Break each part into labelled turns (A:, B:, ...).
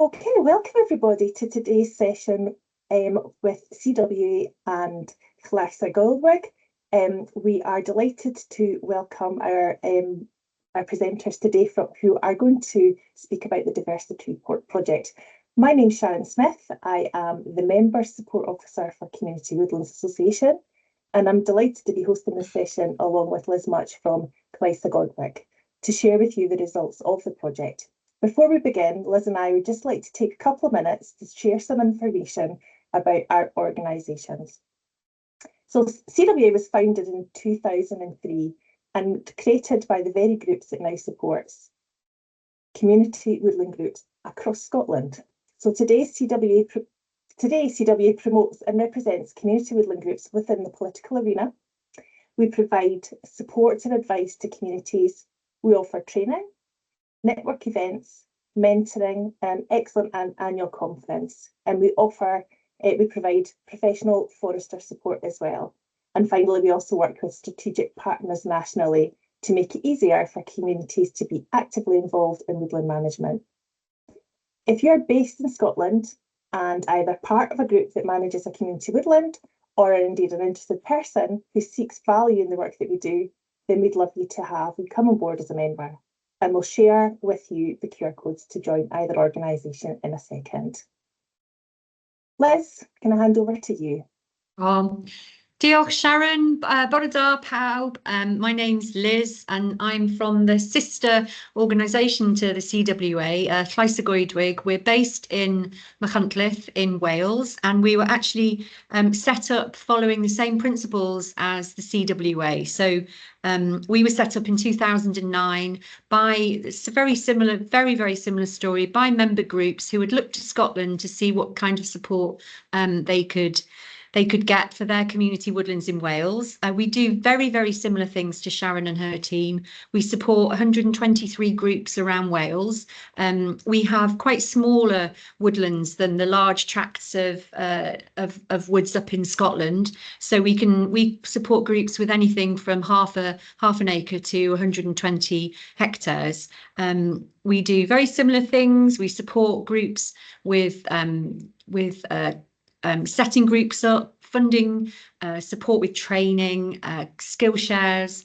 A: Okay, welcome everybody to today's session with CWA and Clarissa Goldwig. We are delighted to welcome our presenters today who are going to speak about the DiversiTree project. My name's Sharon Smith. I am the Member Support Officer for Community Woodlands Association, and I'm delighted to be hosting this session along with Liz Much from Clarissa Goldwig to share with you the results of the project. Before we begin, Liz and I would just like to take a couple of minutes to share some information about our organisations. So CWA was founded in 2003 and created by the very groups it now supports, community woodland groups across Scotland. So today CWA promotes and represents community woodland groups within the political arena. We provide support and advice to communities. We offer training, network events, mentoring, and excellent annual conference. And we provide professional forester support as well. And finally, we also work with strategic partners nationally to make it easier for communities to be actively involved in woodland management. If you're based in Scotland and either part of a group that manages a community woodland, or indeed an interested person who seeks value in the work that we do, then we'd love you to come on board as a member. And we'll share with you the QR codes to join either organisation in a second. Liz, can I hand over to you?
B: Diolch Sharon, bore da pawb. My name's Liz and I'm from the sister organisation to the CWA, Llais y Goedwig. We're based in Machynlleth in Wales, and we were actually set up following the same principles as the CWA. So we were set up in 2009 by it's a very similar story by member groups who had looked to Scotland to see what kind of support they could get for their community woodlands in Wales. We do very similar things to Sharon and her team. We support 123 groups around Wales. We have quite smaller woodlands than the large tracts of woods up in Scotland. So we support groups with anything from half an acre to 120 hectares. We do very similar things. We support groups with setting groups up, funding, support with training, skill shares,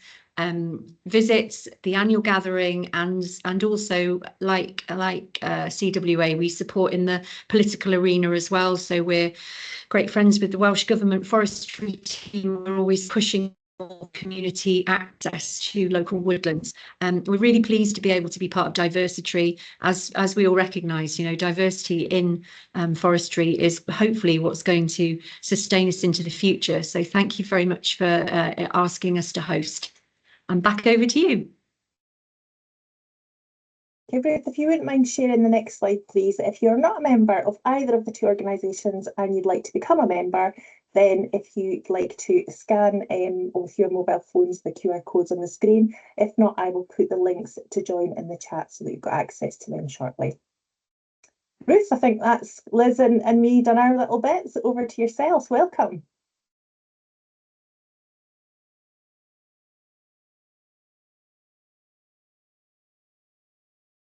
B: visits, the annual gathering, and also like CWA, we support in the political arena as well. So we're great friends with the Welsh Government forestry team. We're always pushing for community access to local woodlands. We're really pleased to be able to be part of DiversiTree, as we all recognise, diversity in forestry is hopefully what's going to sustain us into the future. So thank you very much for asking us to host. And back over to you.
A: Okay, Ruth, if you wouldn't mind sharing the next slide, please. If you're not a member of either of the two organisations and you'd like to become a member, then if you'd like to scan with your mobile phones the QR codes on the screen. If not, I will put the links to join in the chat so that you've got access to them shortly. Ruth, I think that's Liz and me done our little bits. Over to yourself. Welcome.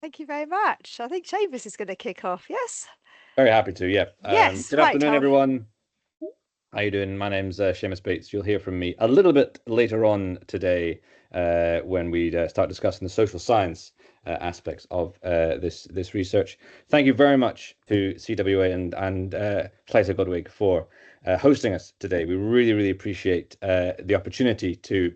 C: Thank you very much. I think Seamus is going to kick off, yes?
D: Very happy to, yeah.
C: Yes,
D: good afternoon, everyone. How you doing? My name's Seamus Bates. You'll hear from me a little bit later on today when we start discussing the social science aspects of this research. Thank you very much to CWA and Llais y Goedwig for hosting us today. We really appreciate the opportunity to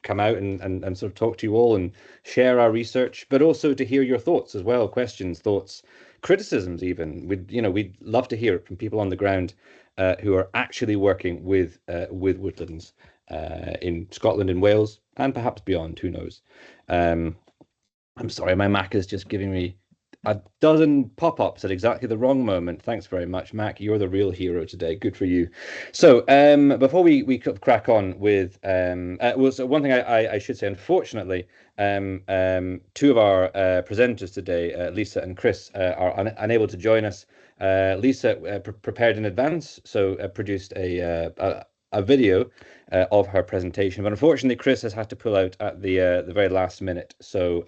D: come out and sort of talk to you all and share our research, but also to hear your thoughts as well, questions, thoughts, criticisms even. We'd love to hear it from people on the ground who are actually working with woodlands in Scotland and Wales and perhaps beyond, who knows. I'm sorry, my Mac is just giving me a dozen pop-ups at exactly the wrong moment. Thanks very much, Mac. You're the real hero today. Good for you. So before we crack on with, so one thing I should say, unfortunately, two of our presenters today, Lisa and Chris, are unable to join us. Lisa prepared in advance, so produced a a video of her presentation, but unfortunately Chris has had to pull out at the very last minute. So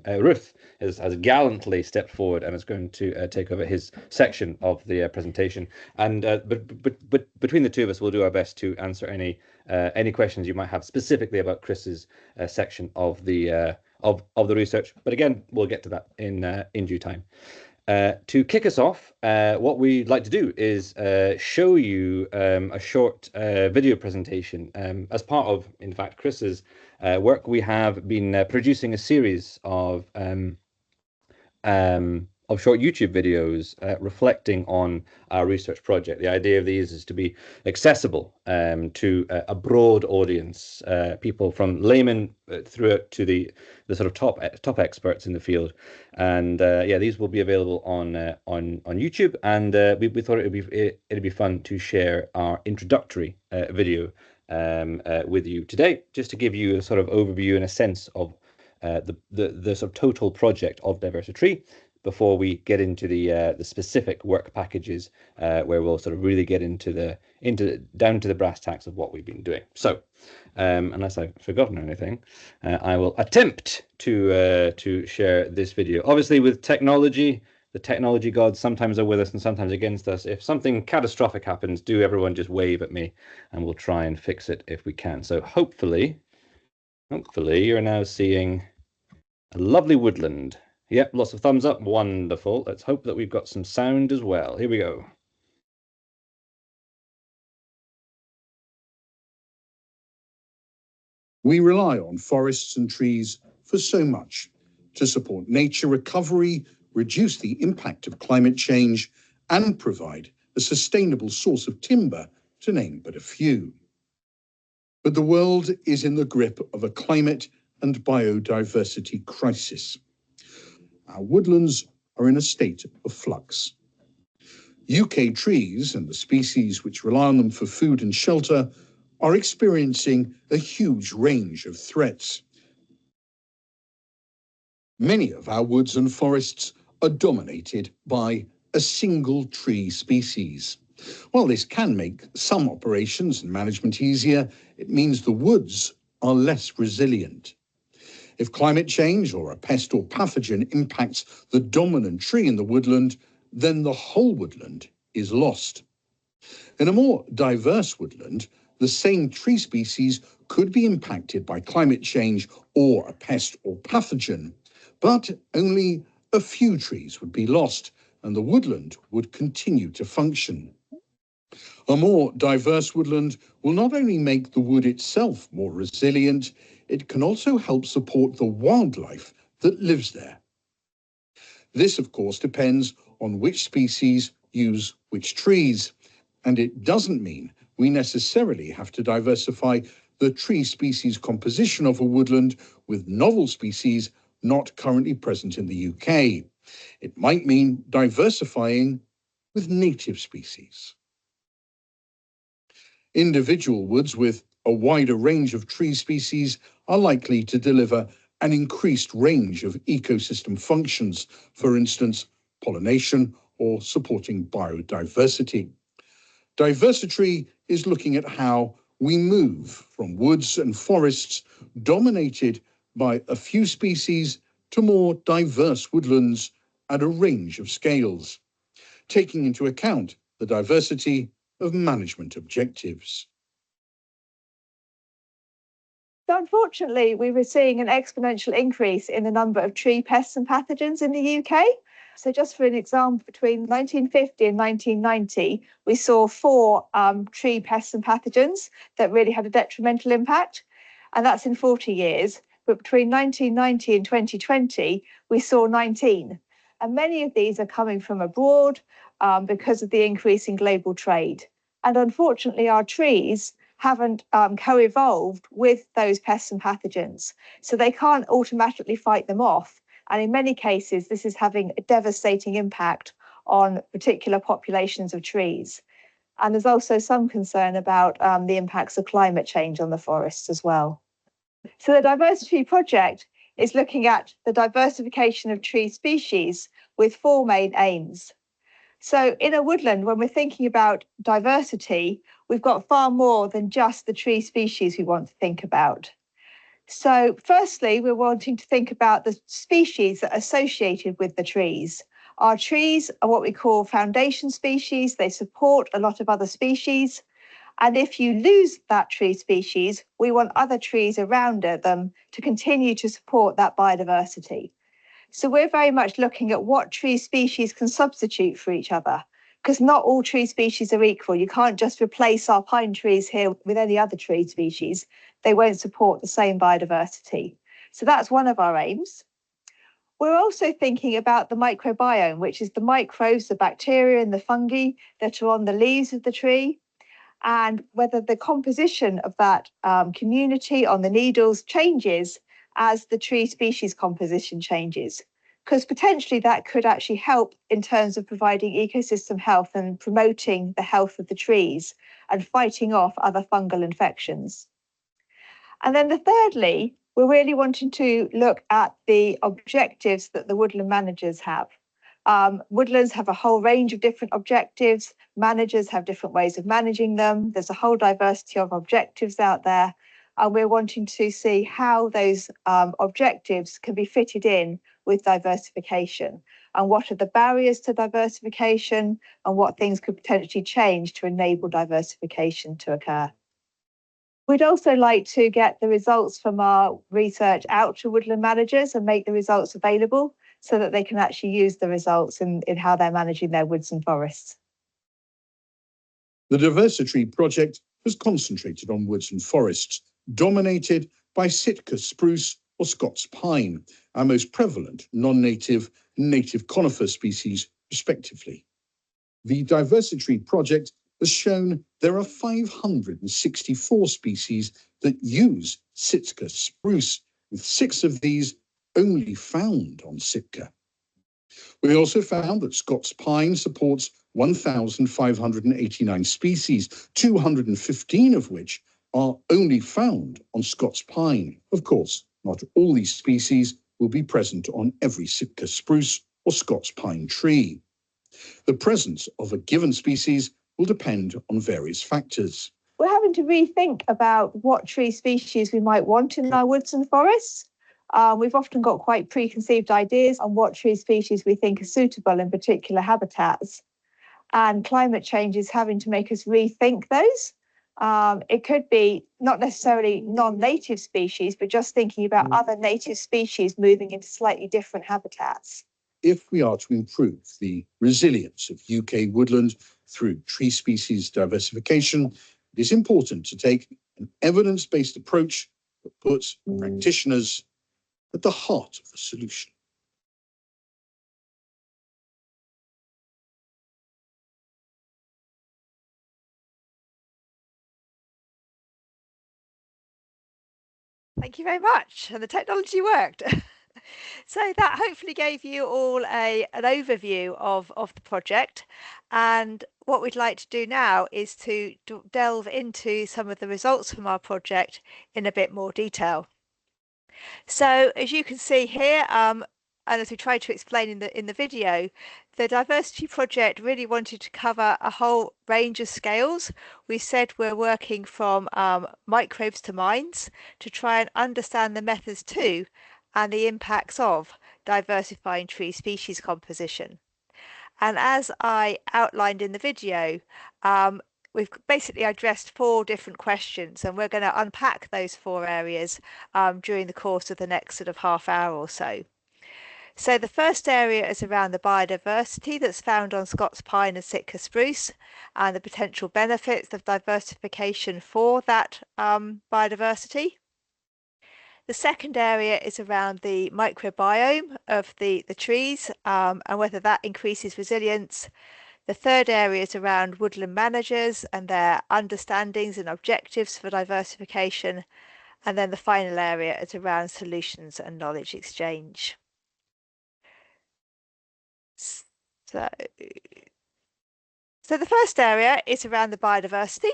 D: Ruth has gallantly stepped forward and is going to take over his section of the presentation. And but between the two of us, we'll do our best to answer any questions you might have specifically about Chris's section of the research. But again, we'll get to that in due time. To kick us off, what we'd like to do is show you a short video presentation. As part of, in fact, Chris's work, we have been producing a series of short YouTube videos reflecting on our research project. The idea of these is to be accessible to a broad audience, people from laymen through to the sort of top experts in the field. And yeah, these will be available on YouTube. And we thought it'd be fun to share our introductory video with you today, just to give you a sort of overview and a sense of the sort of total project of DiversiTree, before we get into the specific work packages, where we'll sort of really get down to the brass tacks of what we've been doing. So, unless I've forgotten anything, I will attempt to share this video. Obviously, with technology, the technology gods sometimes are with us and sometimes against us. If something catastrophic happens, do everyone just wave at me, and we'll try and fix it if we can. So hopefully you're now seeing a lovely woodland. Yep, lots of thumbs up. Wonderful. Let's hope that we've got some sound as well. Here we go.
E: We rely on forests and trees for so much: to support nature recovery, reduce the impact of climate change, and provide a sustainable source of timber, to name but a few. But the world is in the grip of a climate and biodiversity crisis. Our woodlands are in a state of flux. UK trees and the species which rely on them for food and shelter are experiencing a huge range of threats. Many of our woods and forests are dominated by a single tree species. While this can make some operations and management easier, it means the woods are less resilient. If climate change or a pest or pathogen impacts the dominant tree in the woodland, then the whole woodland is lost. In a more diverse woodland, the same tree species could be impacted by climate change or a pest or pathogen, but only a few trees would be lost and the woodland would continue to function. A more diverse woodland will not only make the wood itself more resilient, it can also help support the wildlife that lives there. This, of course, depends on which species use which trees, and it doesn't mean we necessarily have to diversify the tree species composition of a woodland with novel species not currently present in the UK. It might mean diversifying with native species. Individual woods with a wider range of tree species are likely to deliver an increased range of ecosystem functions, for instance, pollination or supporting biodiversity. DiversiTree is looking at how we move from woods and forests dominated by a few species to more diverse woodlands at a range of scales, taking into account the diversity of management objectives.
C: So unfortunately, we were seeing an exponential increase in the number of tree pests and pathogens in the UK. So just for an example, between 1950 and 1990, we saw 4 tree pests and pathogens that really had a detrimental impact, and that's in 40 years. But between 1990 and 2020, we saw 19. And many of these are coming from abroad because of the increase in global trade. And unfortunately, our trees haven't co-evolved with those pests and pathogens, so they can't automatically fight them off. And in many cases, this is having a devastating impact on particular populations of trees. And there's also some concern about the impacts of climate change on the forests as well. So the DiversiTree project is looking at the diversification of tree species with 4 main aims. So in a woodland, when we're thinking about diversity, we've got far more than just the tree species we want to think about. So firstly, we're wanting to think about the species that are associated with the trees. Our trees are what we call foundation species. They support a lot of other species. And if you lose that tree species, we want other trees around them to continue to support that biodiversity. So we're very much looking at what tree species can substitute for each other, because not all tree species are equal. You can't just replace our pine trees here with any other tree species. They won't support the same biodiversity. So that's one of our aims. We're also thinking about the microbiome, which is the microbes, the bacteria and the fungi that are on the leaves of the tree, and whether the composition of that community on the needles changes as the tree species composition changes, because potentially that could actually help in terms of providing ecosystem health and promoting the health of the trees and fighting off other fungal infections. And then thirdly, we're really wanting to look at the objectives that the woodland managers have. Woodlands have a whole range of different objectives. Managers have different ways of managing them. There's a whole diversity of objectives out there. And we're wanting to see how those objectives can be fitted in with diversification, and what are the barriers to diversification, and what things could potentially change to enable diversification to occur. We'd also like to get the results from our research out to woodland managers and make the results available so that they can actually use the results in how they're managing their woods and forests.
E: The DiversiTree project has concentrated on woods and forests, dominated by Sitka spruce or Scots pine, our most prevalent non-native and native conifer species, respectively. The DiversiTree project has shown there are 564 species that use Sitka spruce, with 6 of these only found on Sitka. We also found that Scots pine supports 1,589 species, 215 of which are only found on Scots pine. Of course, not all these species will be present on every Sitka spruce or Scots pine tree. The presence of a given species will depend on various factors.
C: We're having to rethink about what tree species we might want in our woods and forests. We've often got quite preconceived ideas on what tree species we think are suitable in particular habitats. And climate change is having to make us rethink those. It could be not necessarily non-native species, but just thinking about other native species moving into slightly different habitats.
E: If we are to improve the resilience of UK woodland through tree species diversification, it is important to take an evidence-based approach that puts practitioners at the heart of the solution.
C: Thank you very much. And the technology worked. So that hopefully gave you all an overview of the project. And what we'd like to do now is to delve into some of the results from our project in a bit more detail. So as you can see here, and as we tried to explain in the video, the DiversiTree project really wanted to cover a whole range of scales. We said we're working from microbes to mines to try and understand the methods to and the impacts of diversifying tree species composition. And as I outlined in the video, we've basically addressed 4 different questions, and we're going to unpack those 4 areas during the course of the next sort of half hour or so. So the first area is around the biodiversity that's found on Scots pine and Sitka spruce and the potential benefits of diversification for that biodiversity. The second area is around the microbiome of the trees and whether that increases resilience. The third area is around woodland managers and their understandings and objectives for diversification. And then the final area is around solutions and knowledge exchange. So the first area is around the biodiversity.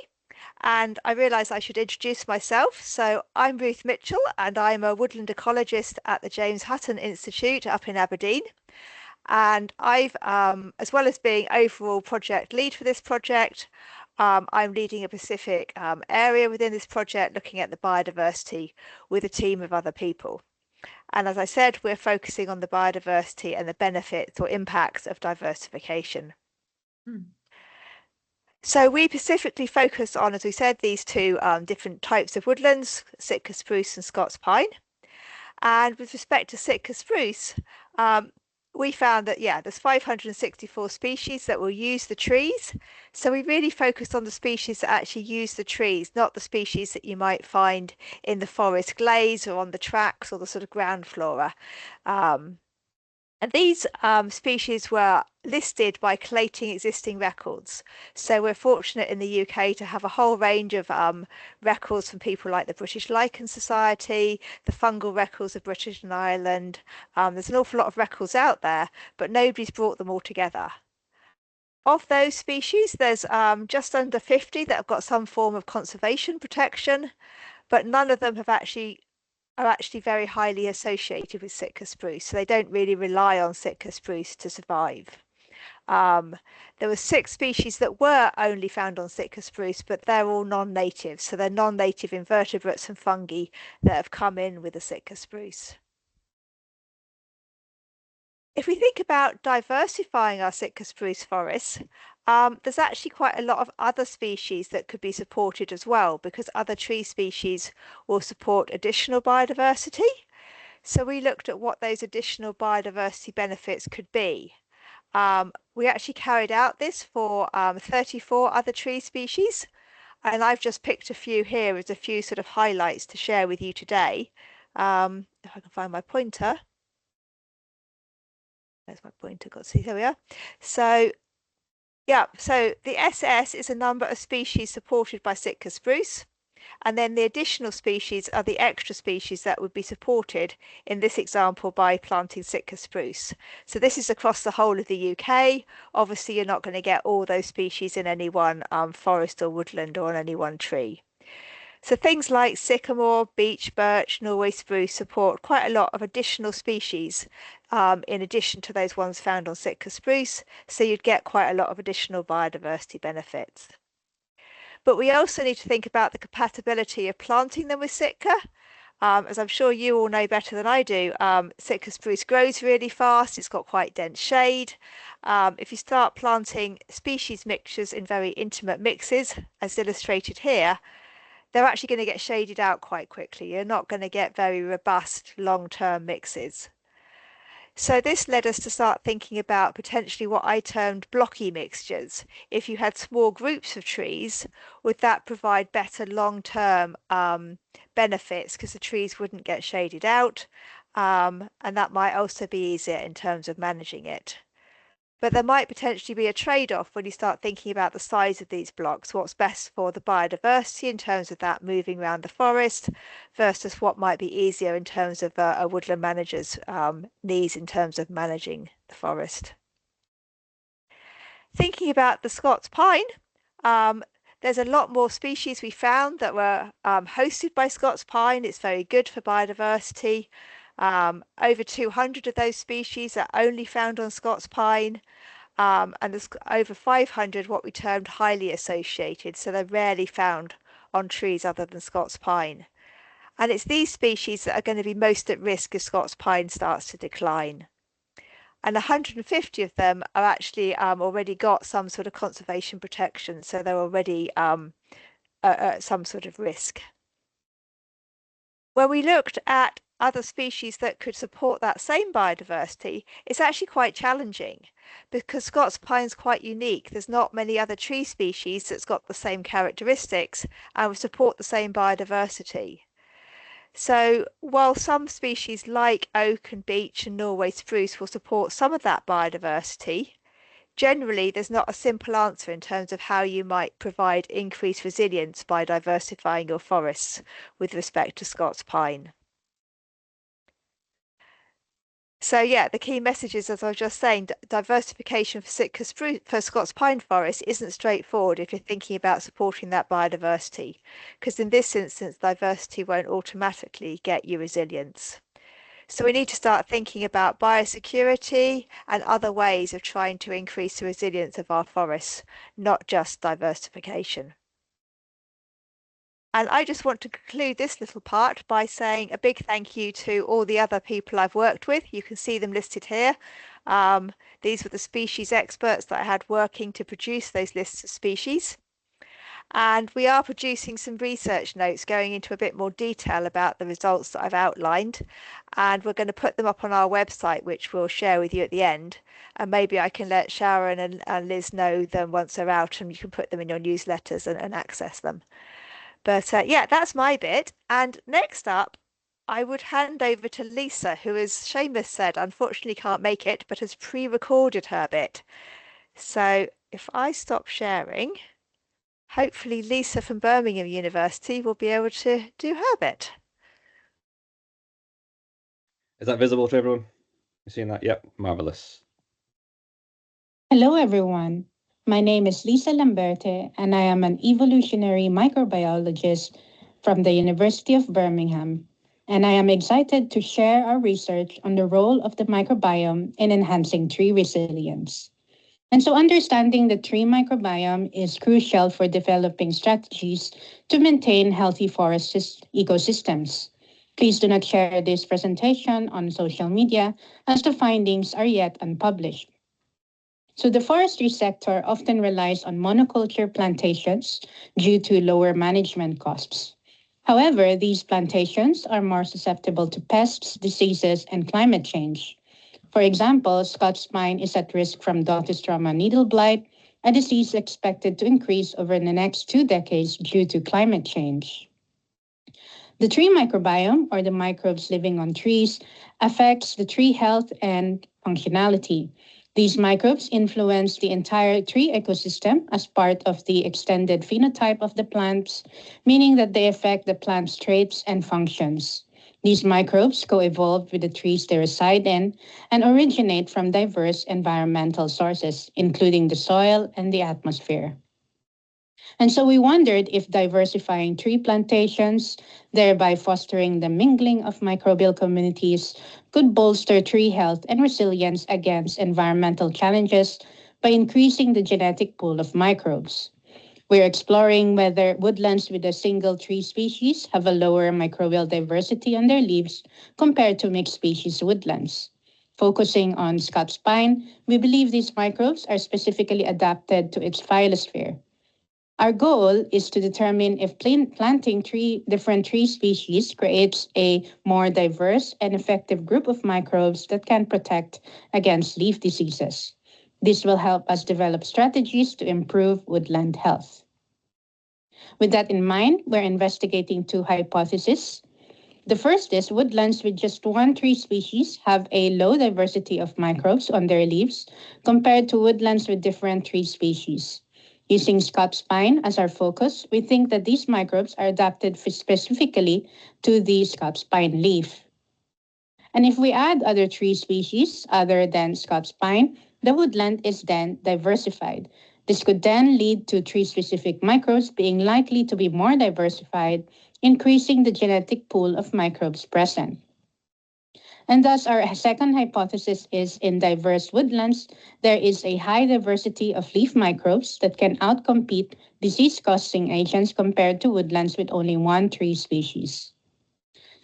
C: And I realised I should introduce myself. So I'm Ruth Mitchell and I'm a woodland ecologist at the James Hutton Institute up in Aberdeen. And I've, as well as being overall project lead for this project, I'm leading a Pacific area within this project, looking at the biodiversity with a team of other people. And as I said, we're focusing on the biodiversity and the benefits or impacts of diversification. So we specifically focus on, as we said, these two different types of woodlands, Sitka spruce and Scots pine. And with respect to Sitka spruce, we found that, yeah, there's 564 species that will use the trees. So we really focused on the species that actually use the trees, not the species that you might find in the forest glades or on the tracks or the sort of ground flora. And these species were listed by collating existing records. So we're fortunate in the UK to have a whole range of records from people like the British Lichen Society, the fungal records of British and Ireland. There's an awful lot of records out there, but nobody's brought them all together. Of those species, there's just under 50 that have got some form of conservation protection, but none of them are actually very highly associated with Sitka spruce, so they don't really rely on Sitka spruce to survive. There were 6 species that were only found on Sitka spruce, but they're all non-native, so they're non-native invertebrates and fungi that have come in with the Sitka spruce. If we think about diversifying our Sitka spruce forests, there's actually quite a lot of other species that could be supported as well, because other tree species will support additional biodiversity. So we looked at what those additional biodiversity benefits could be. We actually carried out this for 34 other tree species, and I've just picked a few here as a few sort of highlights to share with you today. If I can find my pointer. There's my pointer, got to see, there we are. So yeah, so the SS is a number of species supported by Sitka spruce, and then the additional species are the extra species that would be supported in this example by planting Sitka spruce. So this is across the whole of the UK. Obviously, you're not going to get all those species in any one forest or woodland or on any one tree. So things like sycamore, beech, birch, Norway spruce support quite a lot of additional species in addition to those ones found on Sitka spruce, so you'd get quite a lot of additional biodiversity benefits. But we also need to think about the compatibility of planting them with Sitka. As I'm sure you all know better than I do, Sitka spruce grows really fast, it's got quite dense shade. If you start planting species mixtures in very intimate mixes, as illustrated here, they're actually going to get shaded out quite quickly. You're not going to get very robust long-term mixes. So this led us to start thinking about potentially what I termed blocky mixtures. If you had small groups of trees, would that provide better long-term benefits because the trees wouldn't get shaded out, and that might also be easier in terms of managing it. But there might potentially be a trade-off when you start thinking about the size of these blocks, what's best for the biodiversity in terms of that moving around the forest versus what might be easier in terms of a woodland manager's needs in terms of managing the forest. Thinking about the Scots pine, there's a lot more species we found that were hosted by Scots pine. It's very good for biodiversity. Over 200 of those species are only found on Scots pine, and there's over 500 what we termed highly associated, so they're rarely found on trees other than Scots pine. And it's these species that are going to be most at risk if Scots pine starts to decline. And 150 of them are actually already got some sort of conservation protection, so they're already at some sort of risk. When we looked at other species that could support that same biodiversity, it's actually quite challenging because Scots pine is quite unique. There's not many other tree species that's got the same characteristics and will support the same biodiversity. So while some species like oak and beech and Norway spruce will support some of that biodiversity, generally there's not a simple answer in terms of how you might provide increased resilience by diversifying your forests with respect to Scots pine. So yeah, the key message is, as I was just saying, diversification for Sitka spruce, for Scots pine forest isn't straightforward if you're thinking about supporting that biodiversity, because in this instance, diversity won't automatically get you resilience. So we need to start thinking about biosecurity and other ways of trying to increase the resilience of our forests, not just diversification. And I just want to conclude this little part by saying a big thank you to all the other people I've worked with. You can see them listed here. These were the species experts that I had working to produce those lists of species. And we are producing some research notes going into a bit more detail about the results that I've outlined. And we're going to put them up on our website, which we'll share with you at the end. And maybe I can let Sharon and Liz know them once they're out, and you can put them in your newsletters and access them. But yeah, that's my bit. And next up, I would hand over to Lisa, who, as Seamus said, unfortunately can't make it, but has pre-recorded her bit. So if I stop sharing, hopefully Lisa from Birmingham University will be able to do her bit.
D: Is that visible to everyone? You seeing that? Yep, marvelous.
F: Hello, everyone. My name is Lisa Lamberte, and I am an evolutionary microbiologist from the University of Birmingham. And I am excited to share our research on the role of the microbiome in enhancing tree resilience. And so understanding the tree microbiome is crucial for developing strategies to maintain healthy forest ecosystems. Please do not share this presentation on social media, as the findings are yet unpublished. So the forestry sector often relies on monoculture plantations due to lower management costs. However, these plantations are more susceptible to pests, diseases, and climate change. For example, Scots pine is at risk from Dothystroma needle blight, a disease expected to increase over the next 2 decades due to climate change. The tree microbiome, or the microbes living on trees, affects the tree health and functionality. These microbes influence the entire tree ecosystem as part of the extended phenotype of the plants, meaning that they affect the plant's traits and functions. These microbes co-evolve with the trees they reside in and originate from diverse environmental sources, including the soil and the atmosphere. And so we wondered if diversifying tree plantations, thereby fostering the mingling of microbial communities, could bolster tree health and resilience against environmental challenges by increasing the genetic pool of microbes. We're exploring whether woodlands with a single tree species have a lower microbial diversity on their leaves compared to mixed species woodlands. Focusing on Scots pine, we believe these microbes are specifically adapted to its phyllosphere. Our goal is to determine if planting different tree species creates a more diverse and effective group of microbes that can protect against leaf diseases. This will help us develop strategies to improve woodland health. With that in mind, we're investigating 2 hypotheses. The first is woodlands with just 1 tree species have a low diversity of microbes on their leaves compared to woodlands with different tree species. Using Scots pine as our focus, we think that these microbes are adapted specifically to the Scots pine leaf. And if we add other tree species other than Scots pine, the woodland is then diversified. This could then lead to tree-specific microbes being likely to be more diversified, increasing the genetic pool of microbes present. And thus, our second hypothesis is in diverse woodlands, there is a high diversity of leaf microbes that can outcompete disease-causing agents compared to woodlands with only 1 tree species.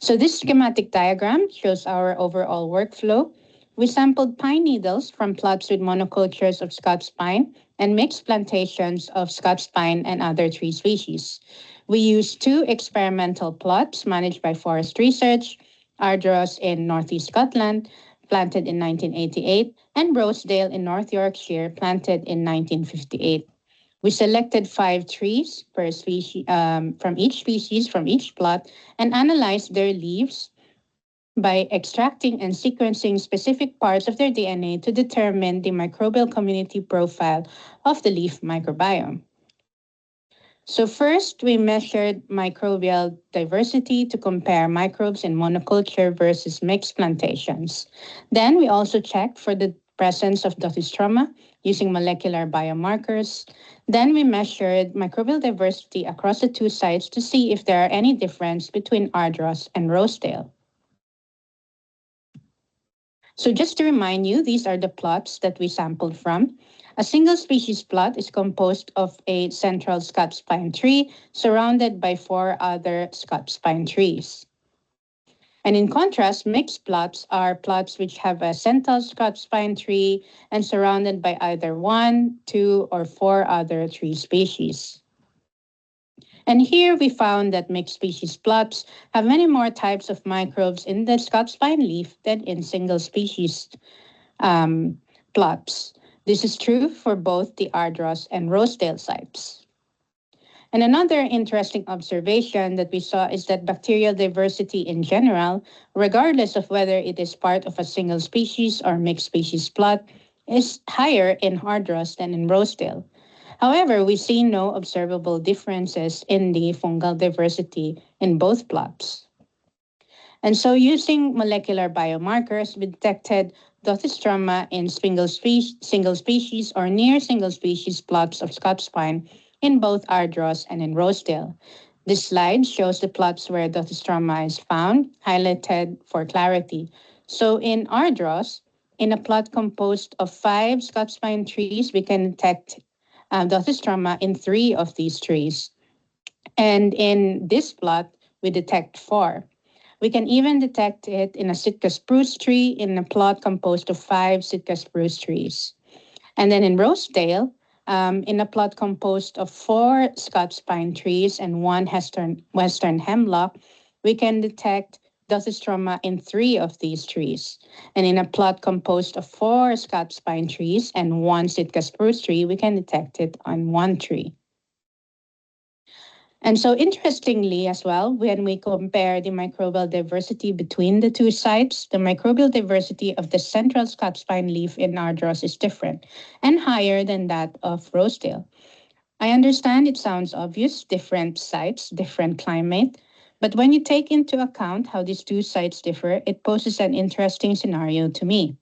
F: So this schematic diagram shows our overall workflow. We sampled pine needles from plots with monocultures of Scots pine and mixed plantations of Scots pine and other tree species. We used 2 experimental plots managed by Forest Research, Ardros in Northeast Scotland, planted in 1988, and Rosedale in North Yorkshire, planted in 1958. We selected 5 trees per species, from each plot, and analyzed their leaves by extracting and sequencing specific parts of their DNA to determine the microbial community profile of the leaf microbiome. So first, we measured microbial diversity to compare microbes in monoculture versus mixed plantations. Then we also checked for the presence of Dothystroma using molecular biomarkers. Then we measured microbial diversity across the 2 sites to see if there are any difference between Ardros and Rosedale. So just to remind you, these are the plots that we sampled from. A single species plot is composed of a central Scots pine tree surrounded by 4 other Scots pine trees. And in contrast, mixed plots are plots which have a central Scots pine tree and surrounded by either 1, 2, or 4 other tree species. And here we found that mixed species plots have many more types of microbes in the Scots pine leaf than in single species plots. This is true for both the Ardros and Rosedale sites. And another interesting observation that we saw is that bacterial diversity in general, regardless of whether it is part of a single species or mixed species plot, is higher in Ardros than in Rosedale. However, we see no observable differences in the fungal diversity in both plots. And so using molecular biomarkers, we detected Dothystroma in single species or near single species plots of Scots pine in both Ardros and in Rosedale. This slide shows the plots where Dothystroma is found, highlighted for clarity. So in Ardros, in a plot composed of 5 Scots pine trees, we can detect Dothystroma in 3 of these trees. And in this plot, we detect 4. We can even detect it in a Sitka spruce tree in a plot composed of 5 Sitka spruce trees. And then in Rosedale, in a plot composed of 4 Scots pine trees and 1 western hemlock, we can detect Dothystroma in 3 of these trees. And in a plot composed of 4 Scots pine trees and 1 Sitka spruce tree, we can detect it on 1 tree. And so interestingly as well, when we compare the microbial diversity between the 2 sites, the microbial diversity of the central Scots pine leaf in Ardros is different and higher than that of Rosedale. I understand it sounds obvious, different sites, different climate, but when you take into account how these 2 sites differ, it poses an interesting scenario to me.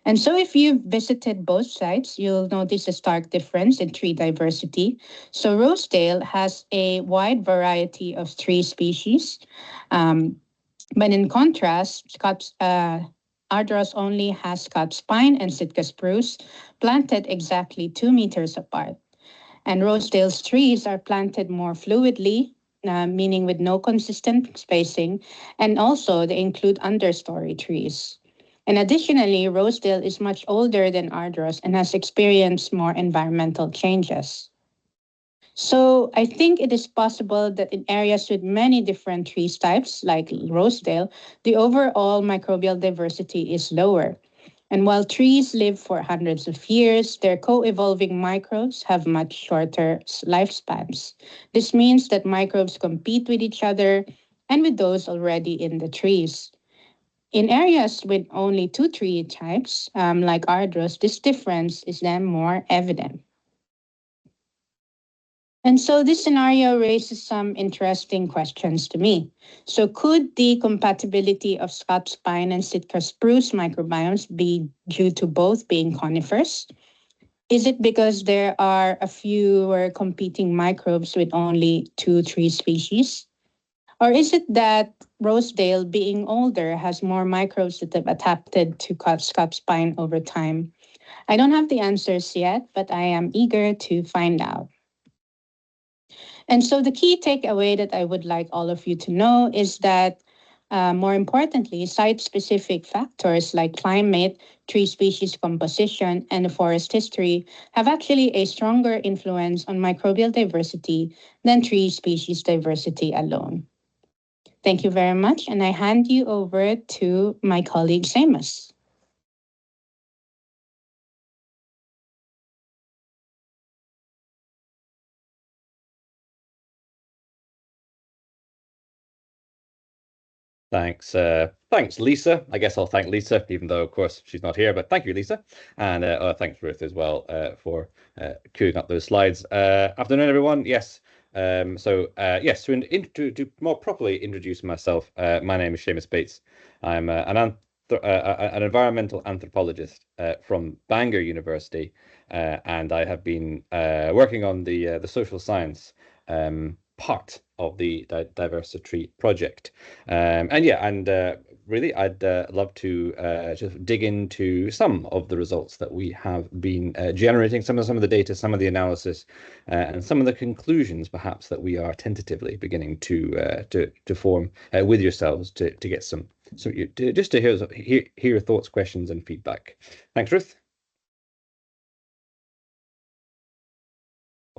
F: And so if you've visited both sites, you'll notice a stark difference in tree diversity. So Rosedale has a wide variety of tree species, but in contrast, Ardros only has Scots pine and Sitka spruce planted exactly 2 meters apart. And Rosedale's trees are planted more fluidly, meaning with no consistent spacing, and also they include understory trees. And additionally, Rosedale is much older than Ardros and has experienced more environmental changes. So I think it is possible that in areas with many different tree types, like Rosedale, the overall microbial diversity is lower. And while trees live for hundreds of years, their co-evolving microbes have much shorter lifespans. This means that microbes compete with each other and with those already in the trees. In areas with only 2 tree types, like Ardros, this difference is then more evident. And so this scenario raises some interesting questions to me. So could the compatibility of Scots pine and Sitka spruce microbiomes be due to both being conifers? Is it because there are a fewer competing microbes with only 2 tree species? Or is it that Rosedale, being older, has more microbes that have adapted to Scots pine over time? I don't have the answers yet, but I am eager to find out. And so the key takeaway that I would like all of you to know is that, more importantly, site-specific factors like climate, tree species composition, and the forest history have actually a stronger influence on microbial diversity than tree species diversity alone. Thank you very much, and I hand you over to my colleague, Seamus.
D: Thanks, Lisa. I guess I'll thank Lisa, even though, of course, she's not here. But thank you, Lisa, and thanks, Ruth, as well, for queuing up those slides. Afternoon, everyone. Yes. To more properly introduce myself, my name is Seamus Bates. I'm an environmental anthropologist from Bangor University, and I have been working on the social science part of the DiversiTree project. really, I'd love to just dig into some of the results that we have been generating, some of the data, some of the analysis, and some of the conclusions, perhaps, that we are tentatively beginning to form with yourselves to get some just to hear your thoughts, questions, and feedback. Thanks, Ruth.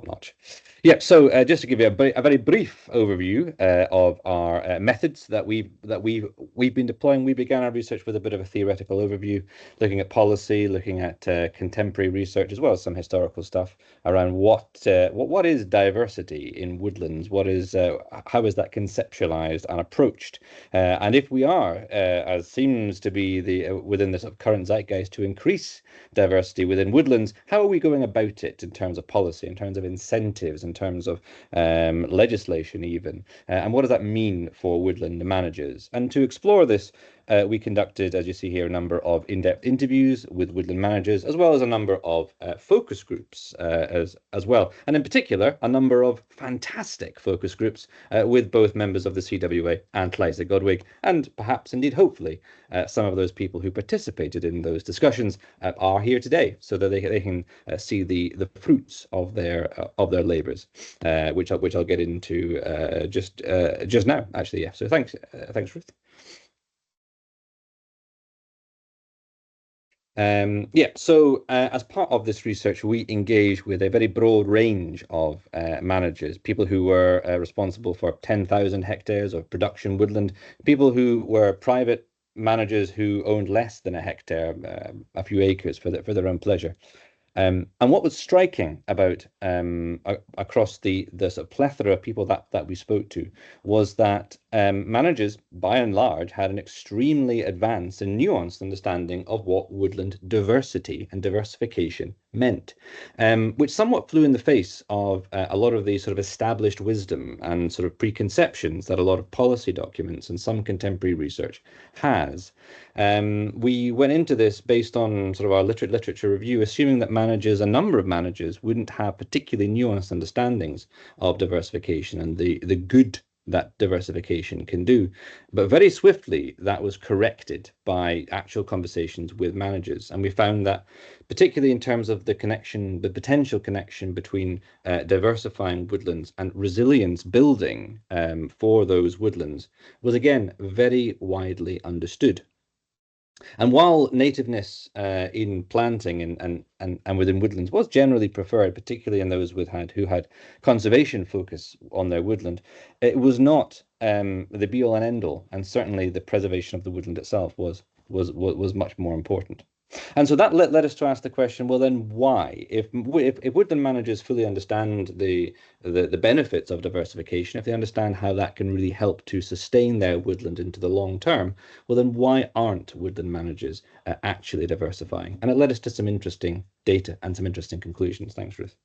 D: Notch. Yeah, so just to give you a very brief overview of our methods that we've been deploying. We began our research with a bit of a theoretical overview, looking at policy, looking at contemporary research, as well as some historical stuff around what is diversity in woodlands, how is that conceptualized and approached, and if we are, as seems to be within the sort of current zeitgeist, to increase diversity within woodlands, how are we going about it in terms of policy, in terms of incentives, in terms of legislation even, and what does that mean for woodland managers? And to explore this, we conducted, as you see here, a number of in-depth interviews with woodland managers, as well as a number of focus groups as well. And in particular, a number of fantastic focus groups with both members of the CWA and Llais Godwig, and perhaps, indeed, hopefully, some of those people who participated in those discussions are here today, so that they can see the fruits of their labours, which I'll get into just now, actually. Yeah. So thanks, Ruth. So as part of this research, we engage with a very broad range of managers, people who were responsible for 10,000 hectares of production woodland, people who were private managers who owned less than a hectare, a few acres for their own pleasure. And what was striking about across the sort of plethora of people that we spoke to was that managers, by and large, had an extremely advanced and nuanced understanding of what woodland diversity and diversification meant, which somewhat flew in the face of a lot of the sort of established wisdom and sort of preconceptions that a lot of policy documents and some contemporary research has. We went into this based on sort of our literature review, assuming that a number of managers, wouldn't have particularly nuanced understandings of diversification and the good that diversification can do. But very swiftly, that was corrected by actual conversations with managers. And we found that, particularly in terms of the potential connection between diversifying woodlands and resilience building for those woodlands, was again very widely understood. And while nativeness in planting and within woodlands was generally preferred, particularly in those who had conservation focus on their woodland, it was not the be all and end all, and certainly the preservation of the woodland itself was much more important. And so that led us to ask the question, well, then why? If woodland managers fully understand the benefits of diversification, if they understand how that can really help to sustain their woodland into the long term, well, then why aren't woodland managers actually diversifying? And it led us to some interesting data and some interesting conclusions. Thanks, Ruth.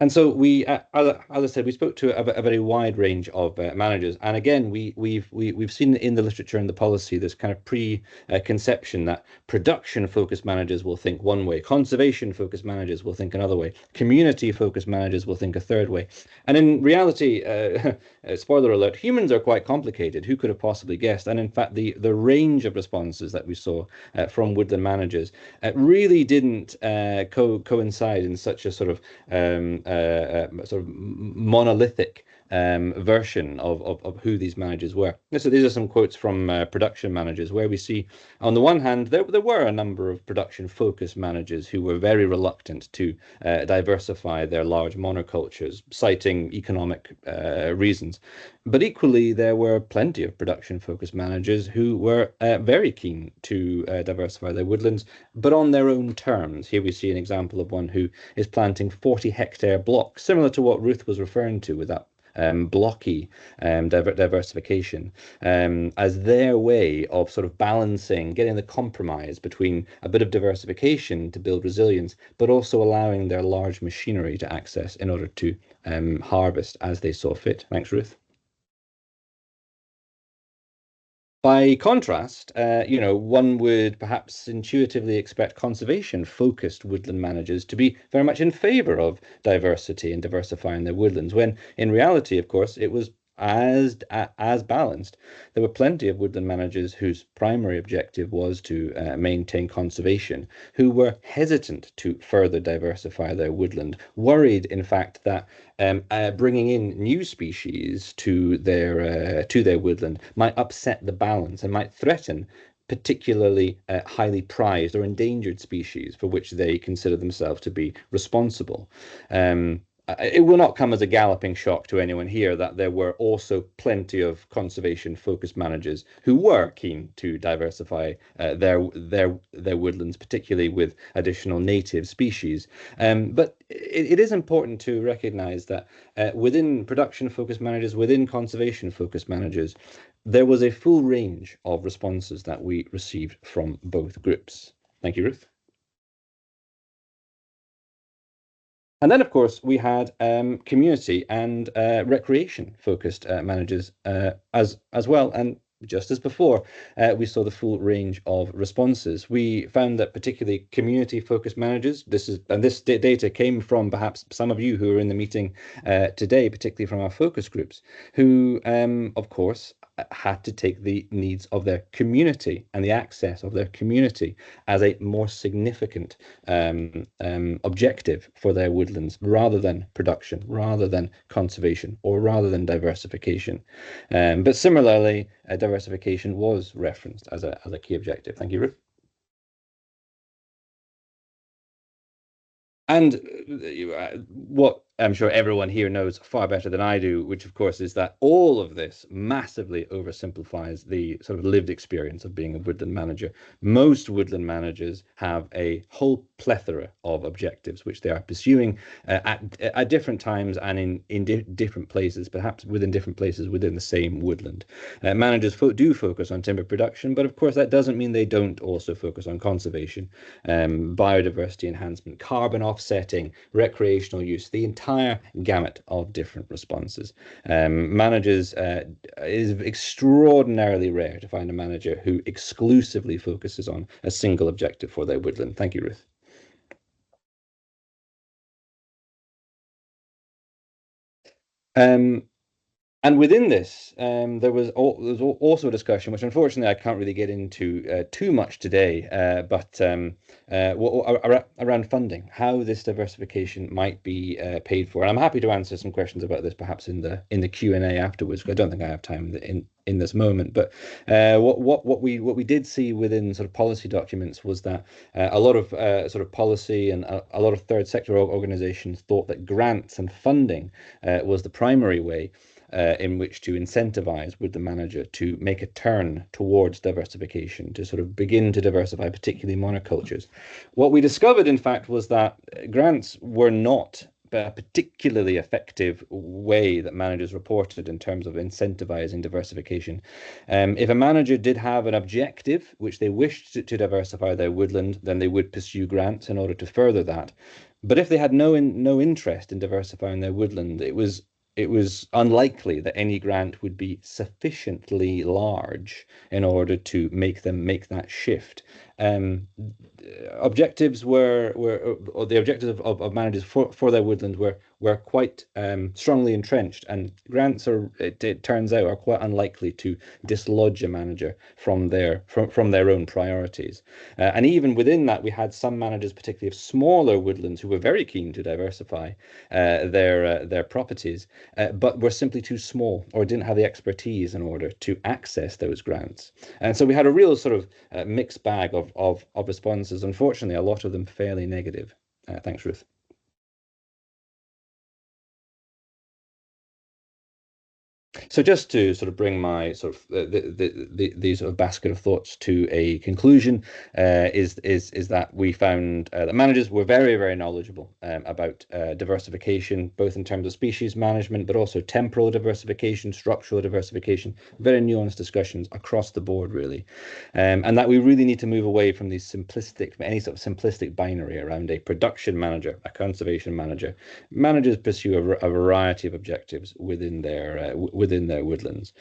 D: And so we, as I said, we spoke to a very wide range of managers, and again, we've seen in the literature and the policy this kind of preconception that production-focused managers will think one way, conservation-focused managers will think another way, community-focused managers will think a third way. And in reality, spoiler alert, humans are quite complicated. Who could have possibly guessed? And in fact, the range of responses that we saw from woodland managers really didn't coincide in such a sort of monolithic version of who these managers were. So these are some quotes from production managers, where we see, on the one hand, there were a number of production-focused managers who were very reluctant to diversify their large monocultures, citing economic reasons. But equally, there were plenty of production-focused managers who were very keen to diversify their woodlands, but on their own terms. Here we see an example of one who is planting 40-hectare blocks, similar to what Ruth was referring to with that blocky diversification, as their way of sort of balancing, getting the compromise between a bit of diversification to build resilience, but also allowing their large machinery to access in order to harvest as they saw fit. Thanks, Ruth. By contrast, one would perhaps intuitively expect conservation-focused woodland managers to be very much in favour of diversity and diversifying their woodlands, when in reality, of course, it was as balanced. There were plenty of woodland managers whose primary objective was to maintain conservation, who were hesitant to further diversify their woodland, worried, in fact, that bringing in new species to their woodland might upset the balance and might threaten particularly highly prized or endangered species for which they consider themselves to be responsible. It will not come as a galloping shock to anyone here that there were also plenty of conservation-focused managers who were keen to diversify their woodlands, particularly with additional native species. But it is important to recognise that within production-focused managers, within conservation-focused managers, there was a full range of responses that we received from both groups. Thank you, Ruth. And then, of course, we had community and recreation-focused managers as well. And just as before, we saw the full range of responses. We found that particularly community-focused managers, this data came from perhaps some of you who are in the meeting today, particularly from our focus groups, who, of course, had to take the needs of their community and the access of their community as a more significant objective for their woodlands, rather than production, rather than conservation, or rather than diversification. But similarly, diversification was referenced as a key objective. Thank you, Ruth. And what I'm sure everyone here knows far better than I do, which of course is that all of this massively oversimplifies the sort of lived experience of being a woodland manager. Most woodland managers have a whole plethora of objectives which they are pursuing at different times and in different places, perhaps within different places within the same woodland. Managers do focus on timber production, but of course that doesn't mean they don't also focus on conservation, biodiversity enhancement, carbon offsetting, recreational use, the entire gamut of different responses. Managers, it is extraordinarily rare to find a manager who exclusively focuses on a single objective for their woodland. Thank you, Ruth. And within this, there was also a discussion, which unfortunately I can't really get into too much today, but around funding, how this diversification might be paid for. And I'm happy to answer some questions about this, perhaps in the Q&A afterwards, because I don't think I have time in this moment. But what we did see within sort of policy documents was that a lot of sort of policy and a lot of third sector organizations thought that grants and funding was the primary way in which to incentivize with the manager to make a turn towards diversification, to sort of begin to diversify, particularly monocultures. What we discovered, in fact, was that grants were not a particularly effective way that managers reported in terms of incentivizing diversification. If a manager did have an objective which they wished to diversify their woodland, then they would pursue grants in order to further that. But if they had no interest in diversifying their woodland, it was unlikely that any grant would be sufficiently large in order to make them make that shift. Objectives or the objectives of managers for their woodland were quite strongly entrenched, and grants it turns out are quite unlikely to dislodge a manager from their own priorities. And even within that, we had some managers, particularly of smaller woodlands, who were very keen to diversify their properties, but were simply too small or didn't have the expertise in order to access those grants. And so we had a real sort of mixed bag of responses. Unfortunately, a lot of them fairly negative. Thanks, Ruth. So just to sort of bring my sort of the sort of basket of thoughts to a conclusion, is that we found that managers were very, very knowledgeable about diversification, both in terms of species management, but also temporal diversification, structural diversification, very nuanced discussions across the board, really. And that we really need to move away from these any sort of simplistic binary around a production manager, a conservation manager. Managers pursue a variety of objectives within their woodlands.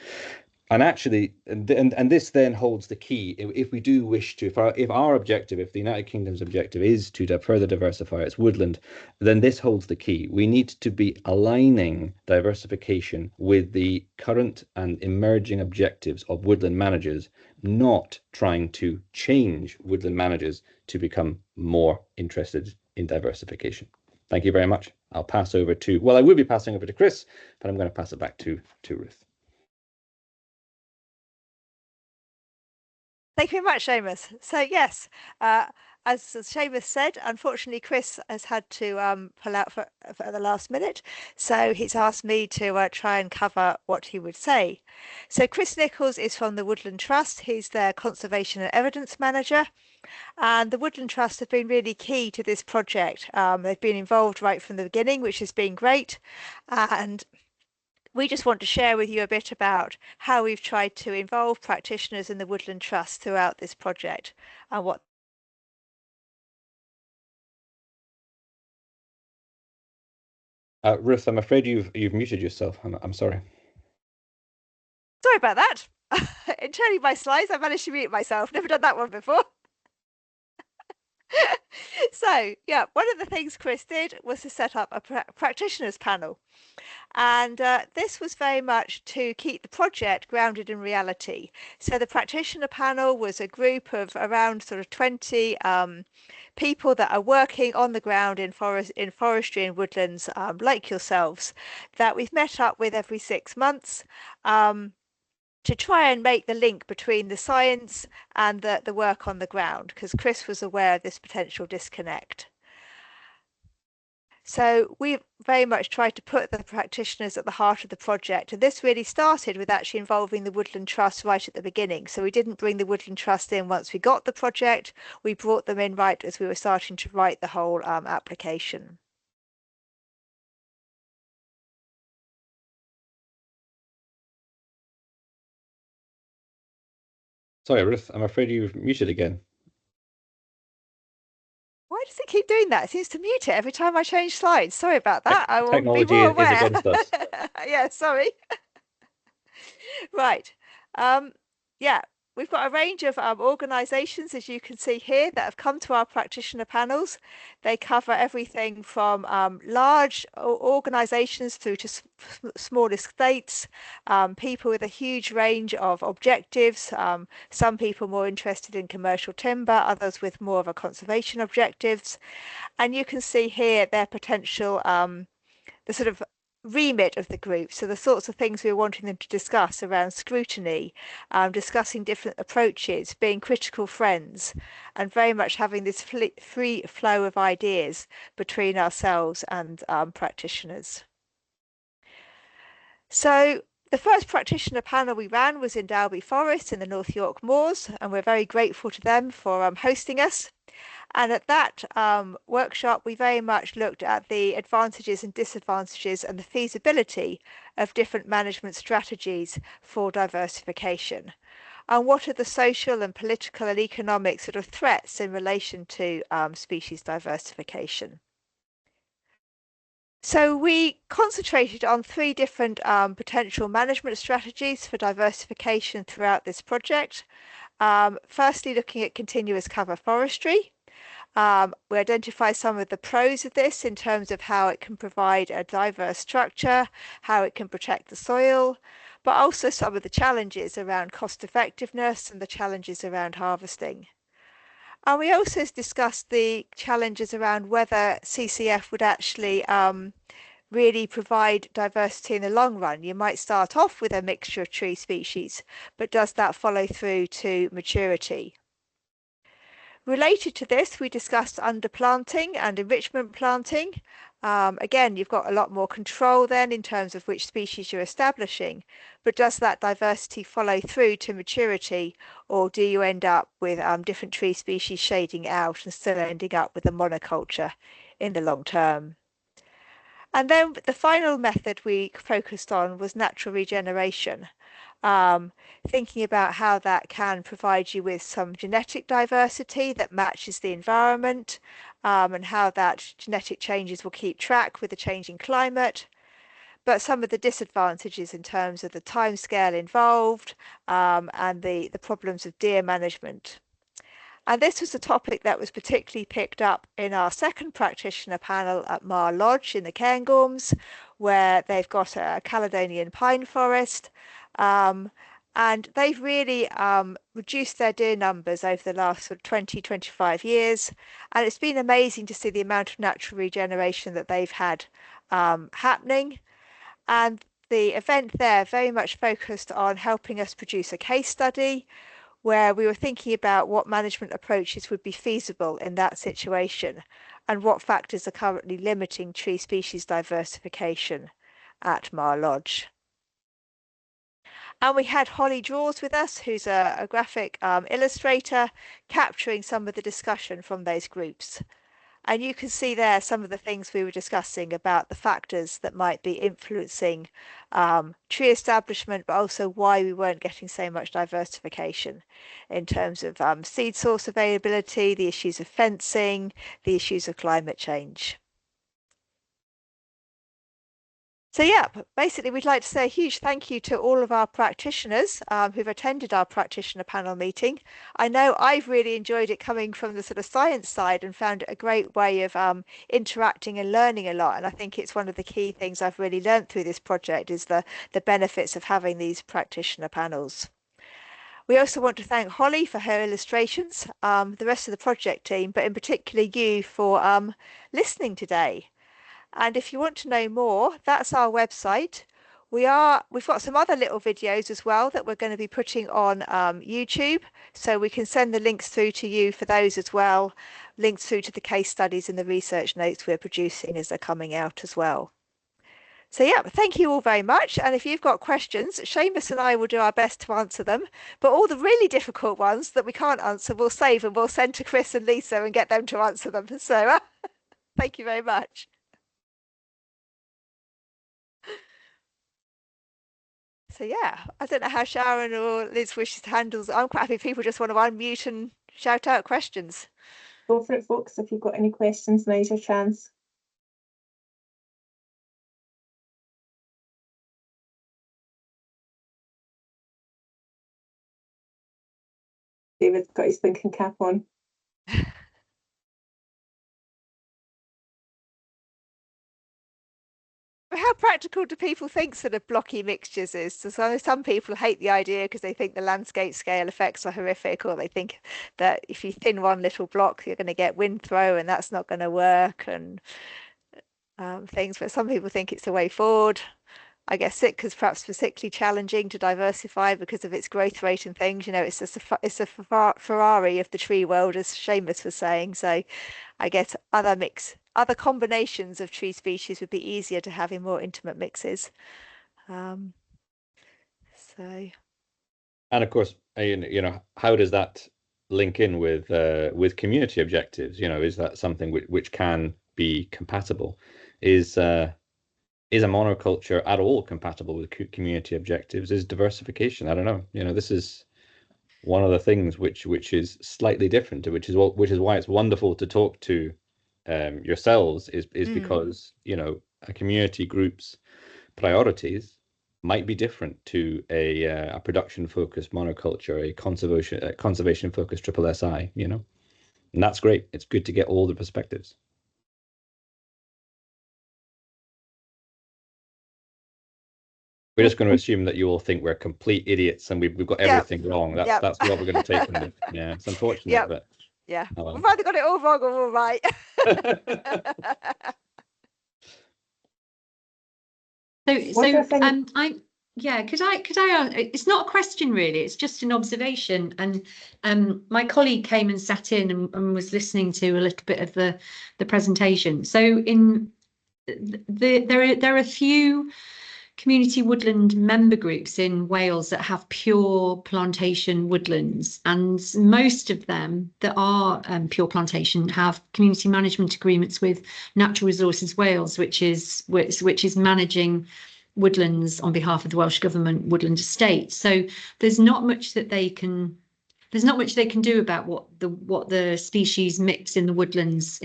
D: And actually, and this then holds the key. If we do wish to, if our objective, if the United Kingdom's objective is to further diversify its woodland, then this holds the key. We need to be aligning diversification with the current and emerging objectives of woodland managers, not trying to change woodland managers to become more interested in diversification. Thank you very much. I'll pass over to, well, I will be passing over to Chris, but I'm going to pass it back to Ruth.
C: Thank you very much, Seamus. So yes, as Seamus said, unfortunately, Chris has had to pull out for the last minute. So he's asked me to try and cover what he would say. So Chris Nichols is from the Woodland Trust. He's their Conservation and Evidence Manager. And the Woodland Trust have been really key to this project. They've been involved right from the beginning, which has been great. And we just want to share with you a bit about how we've tried to involve practitioners in the Woodland Trust throughout this project and what.
D: Ruth, I'm afraid you've muted yourself. I'm sorry.
C: Sorry about that. In turning my slides, I managed to mute myself. Never done that one before. So yeah, one of the things Chris did was to set up a practitioners panel. And this was very much to keep the project grounded in reality. So the practitioner panel was a group of around sort of 20 people that are working on the ground in forestry and woodlands, like yourselves, that we've met up with every 6 months to try and make the link between the science and the work on the ground, because Chris was aware of this potential disconnect. So we very much tried to put the practitioners at the heart of the project, and this really started with actually involving the Woodland Trust right at the beginning. So we didn't bring the Woodland Trust in once we got the project, we brought them in right as we were starting to write the whole application.
D: Sorry, Ruth, I'm afraid you've muted again.
C: Why does it keep doing that? It seems to mute it every time I change slides. Sorry about that. I will
D: Technology
C: be more aware.
D: is against us.
C: Yeah, sorry. Right. Yeah, we've got a range of organisations, as you can see here, that have come to our practitioner panels. They cover everything from large organisations through to small estates, people with a huge range of objectives, some people more interested in commercial timber, others with more of a conservation objectives. And you can see here their potential, the sort of remit of the group, so the sorts of things we're wanting them to discuss around scrutiny, discussing different approaches, being critical friends, and very much having this free flow of ideas between ourselves and practitioners. So the first practitioner panel we ran was in Dalby Forest in the North York Moors, and we're very grateful to them for hosting us. And at that workshop, we very much looked at the advantages and disadvantages and the feasibility of different management strategies for diversification. And what are the social and political and economic sort of threats in relation to species diversification? So we concentrated on 3 different potential management strategies for diversification throughout this project. Firstly, looking at continuous cover forestry. We identify some of the pros of this in terms of how it can provide a diverse structure, how it can protect the soil, but also some of the challenges around cost effectiveness and the challenges around harvesting. And we also discussed the challenges around whether CCF would actually really provide diversity in the long run. You might start off with a mixture of tree species, but does that follow through to maturity? Related to this, we discussed underplanting and enrichment planting. Again, you've got a lot more control then in terms of which species you're establishing, but does that diversity follow through to maturity, or do you end up with different tree species shading out and still ending up with a monoculture in the long term? And then the final method we focused on was natural regeneration. Thinking about how that can provide you with some genetic diversity that matches the environment, and how that genetic changes will keep track with the changing climate, but some of the disadvantages in terms of the timescale involved and the problems of deer management. And this was a topic that was particularly picked up in our second practitioner panel at Mar Lodge in the Cairngorms, where they've got a Caledonian pine forest. And they've really reduced their deer numbers over the last sort of 20, 25 years. And it's been amazing to see the amount of natural regeneration that they've had happening. And the event there very much focused on helping us produce a case study where we were thinking about what management approaches would be feasible in that situation and what factors are currently limiting tree species diversification at Mar Lodge. And we had Holly Draws with us, who's a graphic illustrator, capturing some of the discussion from those groups. And you can see there some of the things we were discussing about the factors that might be influencing tree establishment, but also why we weren't getting so much diversification in terms of seed source availability, the issues of fencing, the issues of climate change. So yeah, basically we'd like to say a huge thank you to all of our practitioners who've attended our practitioner panel meeting. I know I've really enjoyed it coming from the sort of science side and found it a great way of interacting and learning a lot. And I think it's one of the key things I've really learned through this project is the benefits of having these practitioner panels. We also want to thank Holly for her illustrations, the rest of the project team, but in particular you for listening today. And if you want to know more, that's our website. We've got some other little videos as well that we're going to be putting on YouTube, so we can send the links through to you for those as well, links through to the case studies and the research notes we're producing as they're coming out as well. So yeah, thank you all very much. And if you've got questions, Seamus and I will do our best to answer them. But all the really difficult ones that we can't answer, we'll save and we'll send to Chris and Lisa and get them to answer them. So thank you very much. So yeah, I don't know how Sharon or Liz wishes to handle. I'm quite happy if people just want to unmute and shout out questions.
A: Go for it, folks. If you've got any questions, now's your chance. David's got his thinking cap on.
C: How practical do people think sort of blocky mixtures is? So some people hate the idea because they think the landscape scale effects are horrific, or they think that if you thin one little block, you're going to get wind throw and that's not going to work and things. But some people think it's the way forward. I guess Sitka's perhaps particularly challenging to diversify because of its growth rate and things. You know, it's a Ferrari of the tree world, as Seamus was saying. So I guess other combinations of tree species would be easier to have in more intimate mixes. And
D: of course, you know, how does that link in with community objectives? You know, is that something which can be compatible? Is a monoculture at all compatible with community objectives? Is diversification? I don't know. You know, this is one of the things which is slightly different, which is why it's wonderful to talk to yourselves is because, you know, a community group's priorities might be different to a production focused monoculture, a conservation focused SSI, you know, and that's great. It's good to get all the perspectives. We're just going to assume that you all think we're complete idiots and we've got everything wrong. That's what we're going to take from it. Yeah, it's unfortunate, but
C: yeah, we've either got it all wrong or all right.
B: Could I it's not a question really, it's just an observation. And my colleague came and sat in and was listening to a little bit of the presentation. So there are a few community woodland member groups in Wales that have pure plantation woodlands, and most of them that are pure plantation have community management agreements with Natural Resources Wales, which is managing woodlands on behalf of the Welsh Government woodland estate. So there's not much they can do about what the species mix in the woodlands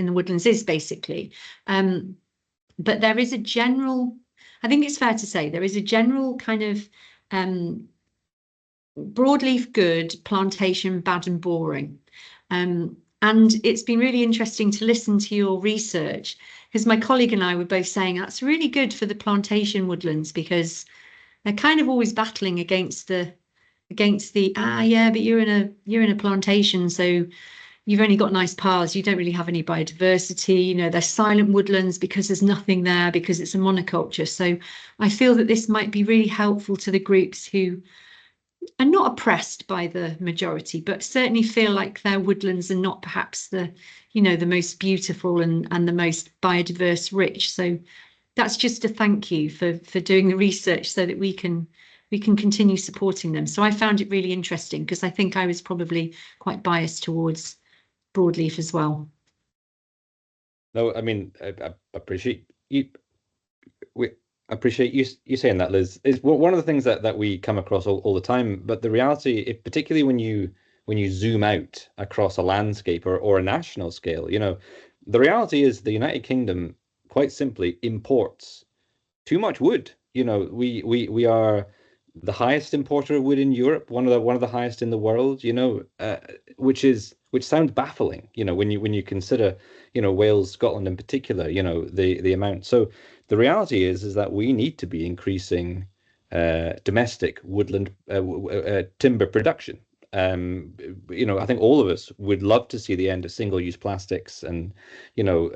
B: is basically. But there is a general I think it's fair to say there is a general kind of broadleaf good, plantation bad and boring. And it's been really interesting to listen to your research, because my colleague and I were both saying that's really good for the plantation woodlands, because they're kind of always battling against the yeah, but you're in a plantation, so you've only got nice paths, you don't really have any biodiversity, you know, they're silent woodlands because there's nothing there, because it's a monoculture. So I feel that this might be really helpful to the groups who are not oppressed by the majority, but certainly feel like their woodlands are not perhaps the, you know, the most beautiful and the most biodiverse rich. So that's just a thank you for doing the research so that we can continue supporting them. So I found it really interesting, because I think I was probably quite biased towards broadleaf as well.
D: No, I mean, I appreciate you. I appreciate you saying that, Liz. It's one of the things that we come across all the time. But the reality, particularly when you zoom out across a landscape or a national scale, you know, the reality is the United Kingdom quite simply imports too much wood. You know, we are the highest importer of wood in Europe, one of the highest in the world. You know, which sounds baffling. You know, when you consider, you know, Wales, Scotland in particular. You know, the amount. So the reality is that we need to be increasing domestic woodland timber production. You know, I think all of us would love to see the end of single-use plastics and, you know,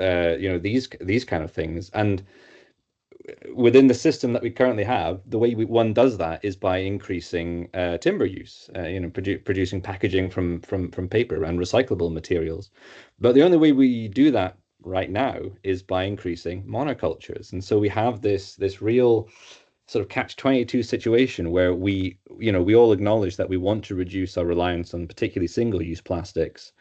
D: these kind of things. And within the system that we currently have, the way one does that is by increasing timber use, you know, producing packaging from paper and recyclable materials. But the only way we do that right now is by increasing monocultures. And so we have this real sort of catch-22 situation where we all acknowledge that we want to reduce our reliance on particularly single-use plastics,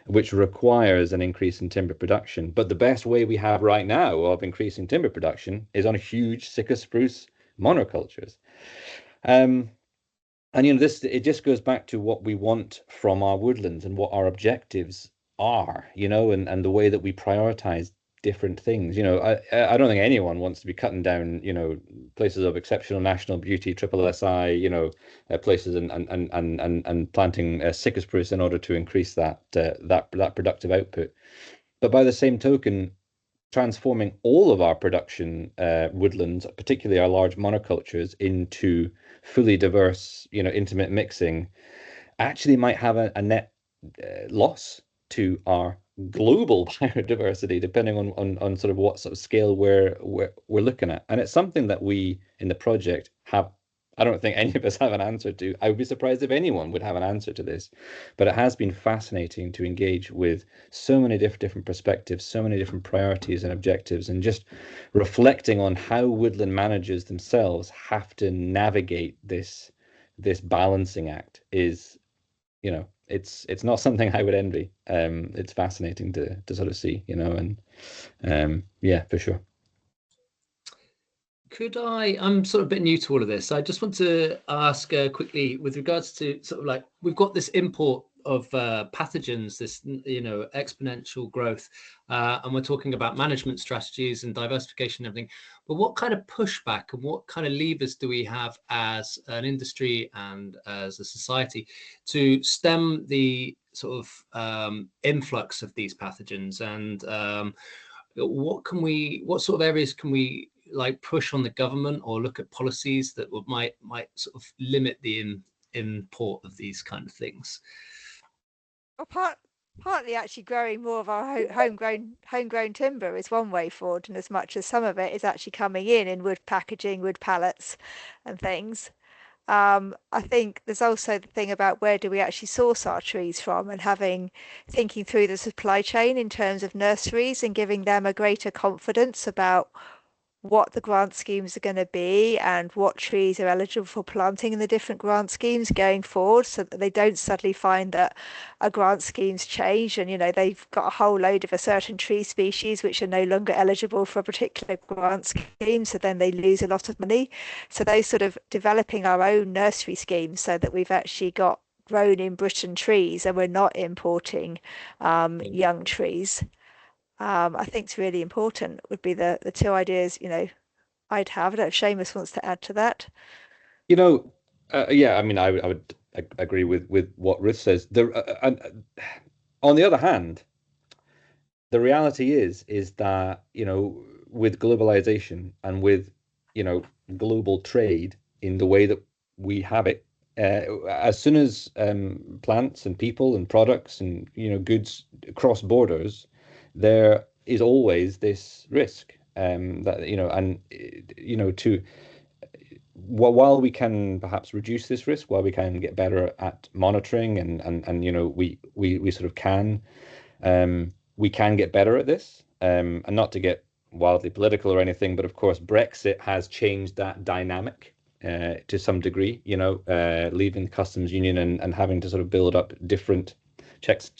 D: which requires an increase in timber production. But the best way we have right now of increasing timber production is on huge Sitka spruce monocultures. And you know, it just goes back to what we want from our woodlands and what our objectives are, you know, and the way that we prioritize different things. You know, I don't think anyone wants to be cutting down, you know, places of exceptional national beauty, triple SI, you know, places and planting Sitka spruce in order to increase that productive output. But by the same token, transforming all of our production woodlands, particularly our large monocultures, into fully diverse, you know, intimate mixing, actually might have a net loss to our global biodiversity, depending on sort of what sort of scale we're looking at. And it's something that we in the project have. I don't think any of us have an answer to. I would be surprised if anyone would have an answer to this, but it has been fascinating to engage with so many different perspectives, so many different priorities and objectives, and just reflecting on how woodland managers themselves have to navigate this balancing act is, you know, it's not something I would envy. It's fascinating to sort of see, you know, and yeah, for sure.
G: I'm sort of a bit new to all of this. I just want to ask quickly with regards to sort of like, we've got this import of pathogens, this, you know, exponential growth, and we're talking about management strategies and diversification and everything. But what kind of pushback and what kind of levers do we have as an industry and as a society to stem the sort of influx of these pathogens? And what sort of areas can we like push on the government or look at policies that might sort of limit the import of these kind of things?
C: Well, partly actually growing more of our homegrown timber is one way forward, and as much as some of it is actually coming in wood packaging, wood pallets and things. I think there's also the thing about where do we actually source our trees from, and thinking through the supply chain in terms of nurseries and giving them a greater confidence about what the grant schemes are going to be and what trees are eligible for planting in the different grant schemes going forward, so that they don't suddenly find that a grant scheme's changed and, you know, they've got a whole load of a certain tree species which are no longer eligible for a particular grant scheme, so then they lose a lot of money. So those sort of developing our own nursery schemes so that we've actually got grown in Britain trees and we're not importing young trees, I think it's really important, would be the two ideas, you know, I'd have. I don't know if Seamus wants to add to that.
D: Yeah, I mean, I would agree with what Ruth says. On the other hand, the reality is that, with globalization and with, global trade in the way that we have it, as soon as plants and people and products and, goods cross borders, there is always this risk that, while we can perhaps reduce this risk, while we can get better at monitoring and we sort of can we can get better at this. And not to get wildly political or anything, but of course Brexit has changed that dynamic to some degree. Leaving the customs union and having to sort of build up different checks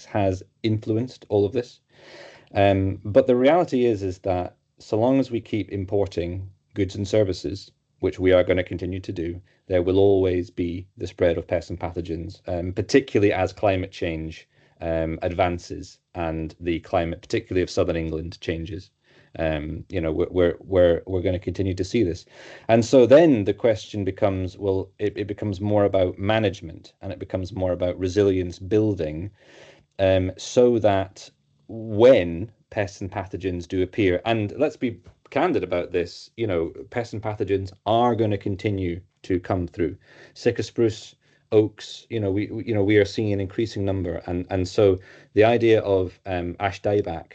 D: has influenced all of this. But the reality is that so long as we keep importing goods and services, which we are going to continue to do, there will always be the spread of pests and pathogens, particularly as climate change advances and the climate, particularly of southern England, changes. We're going to continue to see this. And so then the question becomes, well, it becomes more about management, and it becomes more about resilience building, so that when pests and pathogens do appear, and let's be candid about this, pests and pathogens are going to continue to come through. Sitka spruce, oaks, we are seeing an increasing number, and so the idea of ash dieback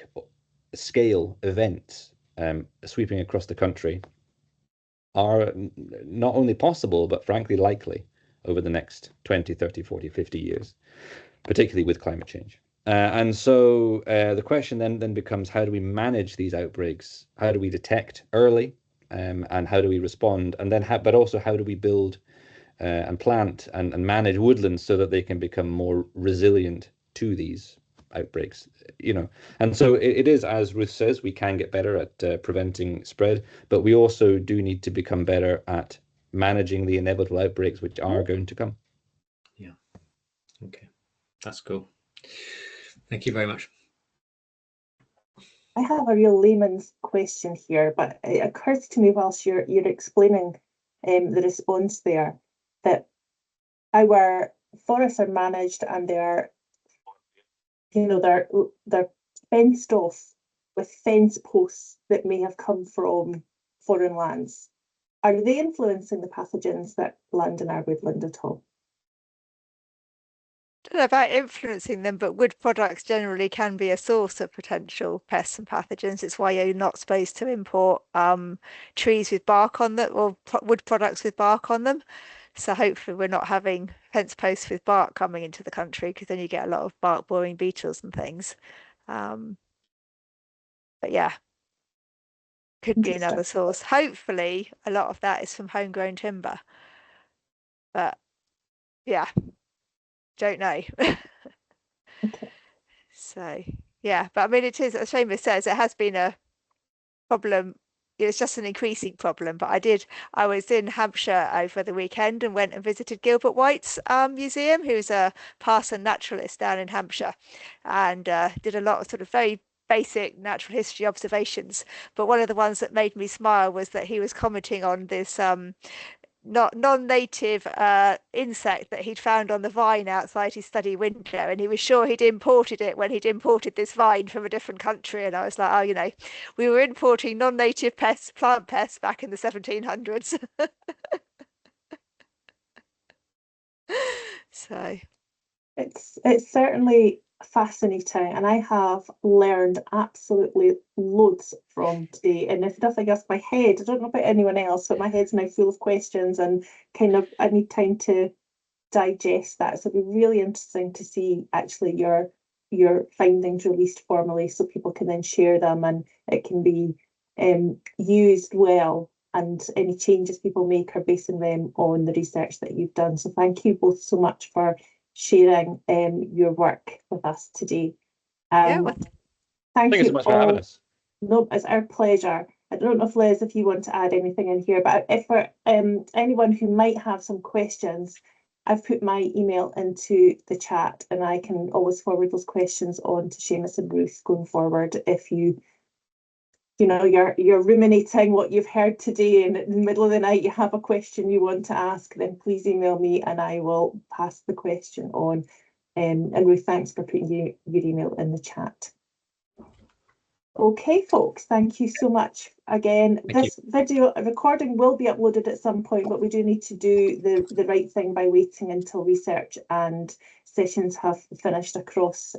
D: scale events sweeping across the country are not only possible, but frankly likely over the next 20, 30, 40, 50 years, particularly with climate change. And so the question then becomes, how do we manage these outbreaks? How do we detect early, and how do we respond? And then, but also how do we build and plant and manage woodlands so that they can become more resilient to these outbreaks? And so it is, as Ruth says, we can get better at preventing spread, but we also do need to become better at managing the inevitable outbreaks which are going to come.
G: Yeah. Okay, that's cool. Thank you very much.
A: I have a real layman's question here, but it occurs to me whilst you're explaining the response there, that our forests are managed and they're fenced off with fence posts that may have come from foreign lands. Are they influencing the pathogens that land in our woodland at all?
C: I don't know about influencing them, but wood products generally can be a source of potential pests and pathogens. It's why you're not supposed to import trees with bark on them, or wood products with bark on them. So hopefully we're not having fence posts with bark coming into the country, because then you get a lot of bark boring beetles and things. But yeah, could be another source. Hopefully a lot of that is from homegrown timber. But yeah, don't know.
A: Okay.
C: So yeah, but I mean, it is, as Seamus says, it has been a problem. It's just an increasing problem. But I was in Hampshire over the weekend and went and visited Gilbert White's museum, who's a parson naturalist down in Hampshire, and did a lot of sort of very basic natural history observations. But one of the ones that made me smile was that he was commenting on this non-native insect that he'd found on the vine outside his study window, and he was sure he'd imported it when he'd imported this vine from a different country. And I was like, oh, we were importing non-native pests, plant pests, back in the 1700s. So
A: it's certainly fascinating, and I have learned absolutely loads from today. And if nothing else, my head, I don't know about anyone else, but my head's now full of questions, and kind of I need time to digest that. So it'll be really interesting to see actually your findings released formally, so people can then share them and it can be used well, and any changes people make are basing them on the research that you've done. So thank you both so much for sharing your work with us today.
C: yeah,
A: thank you
D: so much for having us.
A: No, it's our pleasure. I don't know if Liz, if you want to add anything in here, but if for anyone who might have some questions, I've put my email into the chat, and I can always forward those questions on to Seamus and Ruth going forward if you you know, you're ruminating what you've heard today, and in the middle of the night you have a question you want to ask, then please email me and I will pass the question on. And Ruth, thanks for putting your email in the chat. Okay, folks, thank you so much. Again, this video recording will be uploaded at some point, but we do need to do the right thing by waiting until research and sessions have finished across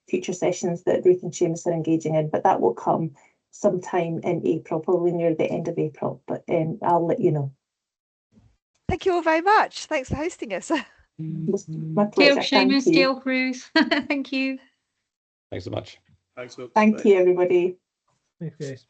A: future sessions that Ruth and Seamus are engaging in, but that will come sometime in April, probably near the end of April, but I'll let you know.
C: Thank you all very much. Thanks for hosting us.
A: My pleasure.
B: Seamus,
A: Thank you.
B: Ruth. Thank you.
D: Thanks so much.
H: Thanks, folks.
A: Thank
H: Bye.
A: you, everybody.
I: Thanks, guys.